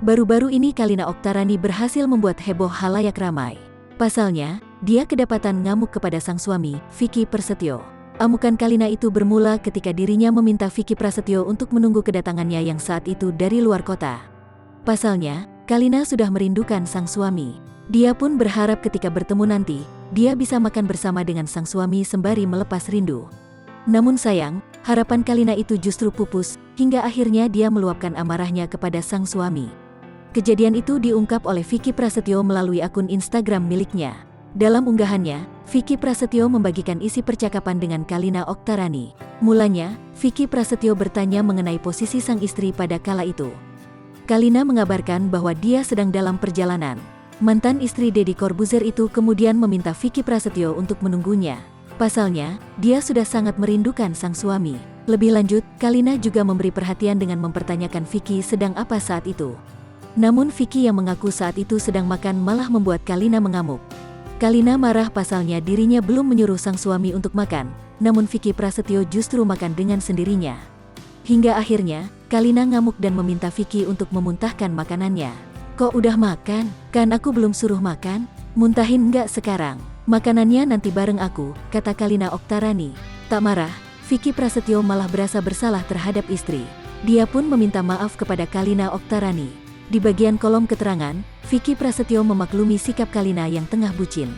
Baru-baru ini Kalina Oktarani berhasil membuat heboh halayak ramai. Pasalnya, dia kedapatan ngamuk kepada sang suami, Vicky Prasetyo. Amukan Kalina itu bermula ketika dirinya meminta Vicky Prasetyo untuk menunggu kedatangannya yang saat itu dari luar kota. Pasalnya, Kalina sudah merindukan sang suami. Dia pun berharap ketika bertemu nanti, dia bisa makan bersama dengan sang suami sembari melepas rindu. Namun sayang, harapan Kalina itu justru pupus, hingga akhirnya dia meluapkan amarahnya kepada sang suami. Kejadian itu diungkap oleh Vicky Prasetyo melalui akun Instagram miliknya. Dalam unggahannya, Vicky Prasetyo membagikan isi percakapan dengan Kalina Oktarani. Mulanya, Vicky Prasetyo bertanya mengenai posisi sang istri pada kala itu. Kalina mengabarkan bahwa dia sedang dalam perjalanan. Mantan istri Deddy Corbuzier itu kemudian meminta Vicky Prasetyo untuk menunggunya. Pasalnya, dia sudah sangat merindukan sang suami. Lebih lanjut, Kalina juga memberi perhatian dengan mempertanyakan Vicky sedang apa saat itu. Namun Vicky yang mengaku saat itu sedang makan malah membuat Kalina mengamuk. Kalina marah pasalnya dirinya belum menyuruh sang suami untuk makan, namun Vicky Prasetyo justru makan dengan sendirinya. Hingga akhirnya, Kalina ngamuk dan meminta Vicky untuk memuntahkan makanannya. "Kok udah makan? Kan aku belum suruh makan? Muntahin nggak sekarang? Makanannya nanti bareng aku," kata Kalina Oktarani. Tak marah, Vicky Prasetyo malah berasa bersalah terhadap istri. Dia pun meminta maaf kepada Kalina Oktarani. Di bagian kolom keterangan, Vicky Prasetyo memaklumi sikap Kalina yang tengah bucin.